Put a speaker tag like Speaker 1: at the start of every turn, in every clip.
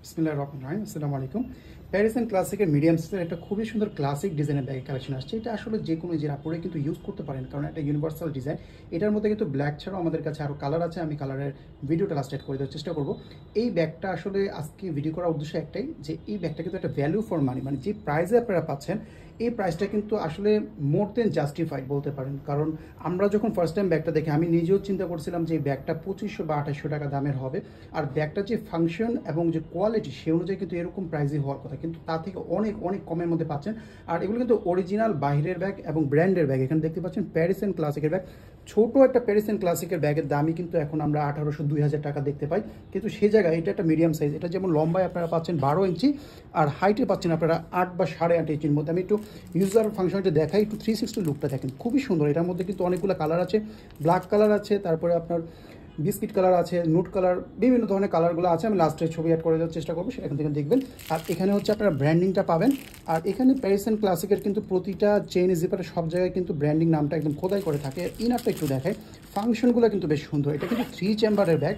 Speaker 1: বিসমিল্লাহির রহমানির রহিম। আসসালামু আলাইকুম। প্যারিস এন্ড ক্লাসিকের মিডিয়াম সাইজের একটা খুবই সুন্দর ক্লাসিক ডিজাইনের ব্যাগ কালেকশন আসছে। এটা আসলে যে কোনো যে আপুরে কিন্তু ইউজ করতে পারেন, কারণ একটা ইউনিভার্সাল ডিজাইন। এটার মধ্যে কিন্তু ব্ল্যাক ছাড়াও আমাদের কাছে আরও কালার আছে। আমি কালারের ভিডিওটা লাস্ট এড করে দেওয়ার চেষ্টা করব। এই ব্যাগটা আসলে আজকে ভিডিও করার উদ্দেশ্য একটাই, যে এই ব্যাগটা কিন্তু একটা ভ্যালু ফর মানি, মানে যে প্রাইসে আপনারা পাচ্ছেন এই প্রাইসটা কিন্তু আসলে মোর দেন জাস্টিফাইড বলতে পারেন। কারণ আমরা যখন ফার্স্ট টাইম ব্যাগটা দেখি, আমি নিজেও চিন্তা করছিলাম যে এই ব্যাগটা 2500 বা 2800 টাকা দামের হবে, আর ব্যাগটা যে ফাংশন এবং যে কোয়ালিটি সে অনুযায়ী কিন্তু এরকম প্রাইসই হওয়ার কথা, কিন্তু তা থেকে অনেক অনেক কমের মধ্যে পাচ্ছেন। আর এগুলো কিন্তু অরিজিনাল বাইরের ব্যাগ এবং ব্র্যান্ডের ব্যাগ। এখানে দেখতে পাচ্ছেন প্যারিস এন্ড ক্লাসিকের ব্যাগ। ছোট একটা প্যারিস এন্ড ক্লাসিকের ব্যাগের দামই কিন্তু এখন আমরা 1800-2000 টাকা দেখতে পাই, কিন্তু সেই জায়গায় এটা একটা মিডিয়াম সাইজ। এটা যেমন লম্বায় আপনারা পাচ্ছেন 12 ইঞ্চি, আর হাইটে পাচ্ছেন আপনারা 8 বা 8.5 ইঞ্চির মধ্যে। আমি একটু ইউজার ফাংশনটা দেখাই, একটু 360 লুকটা দেখেন, খুবই সুন্দর। এটার মধ্যে কিন্তু অনেকগুলো কালার আছে, ব্ল্যাক কালার আছে, তারপরে আপনার বিস্কিট কালার আছে, নুট কালার, বিভিন্ন ধরনের কালারগুলো আছে। আমি লাস্টে ছবি অ্যাড করে দেওয়ার চেষ্টা করবো, সেখান থেকে দেখবেন। আর এখানে হচ্ছে আপনারা ব্র্যান্ডিংটা পাবেন। আর এখানে প্যারিস এন্ড ক্লাসিকের কিন্তু প্রতিটা চেইন জিপারে সব জায়গায় কিন্তু ব্র্যান্ডিং নামটা একদম খোদাই করে থাকে। ইনারটা একটু দেখায়, ফাংশনগুলো কিন্তু বেশ সুন্দর। এটা কিন্তু 3 চেম্বারের ব্যাগ।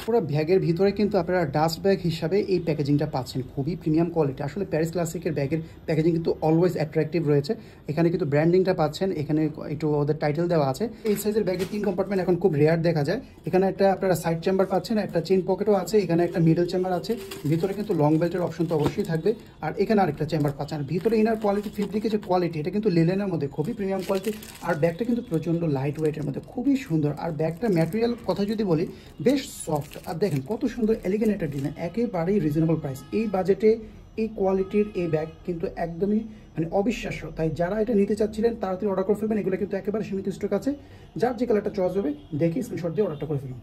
Speaker 1: পুরো ব্যাগের ভিতরে কিন্তু আপনারা ডাস্ট ব্যাগ হিসাবে এই প্যাকেজিংটা পাচ্ছেন, খুবই প্রিমিয়াম কোয়ালিটি। আসলে প্যারিস ক্লাসিকের ব্যাগের প্যাকেজিং কিন্তু অলওয়েজ অ্যাট্রাকটিভ রয়েছে। এখানে কিন্তু ব্র্যান্ডিংটা পাচ্ছেন, এখানে একটু ওদের টাইটেল দেওয়া আছে। এই সাইজের ব্যাগের 3 কম্পার্টমেন্ট এখন খুব রেয়ার দেখা যায়। এখানে একটা আপনারা সাইড চেম্বার পাচ্ছেন, একটা চেইন পকেটও আছে, এখানে একটা মিডল চেম্বার আছে, ভিতরে কিন্তু লং বেল্টের অপশন তো অবশ্যই থাকবে। আর এখানে আরেকটা চেম্বার পাচ্ছেন। আর ভিতরে ইনার কোয়ালিটি, ফেব্রিকের যে কোয়ালিটি, এটা কিন্তু লিনেনের মধ্যে খুবই প্রিমিয়াম কোয়ালিটি। আর ব্যাগটা কিন্তু প্রচণ্ড লাইট ওয়েটের মধ্যে, খুবই সুন্দর। আর ব্যাগটা ম্যাটেরিয়াল কথা যদি বলি, বেশ সফট। আর দেখেন কত সুন্দর এলিগেন্ট একটা ডিজাইন, একেবারেই রিজনেবল প্রাইস। এই বাজেটে এই কোয়ালিটির এই ব্যাগ কিন্তু একদমই মানে অবিশ্বাস্য। তাই যারা এটা নিতে চাচ্ছিলেন তাড়াতাড়ি অর্ডার করে ফেলবেন। এগুলো কিন্তু একেবারে সীমিত স্টক আছে। যার যে কালারটা চয়েস হবে দেখে স্ক্রিনশট দিয়ে অর্ডারটা করে ফেলুন।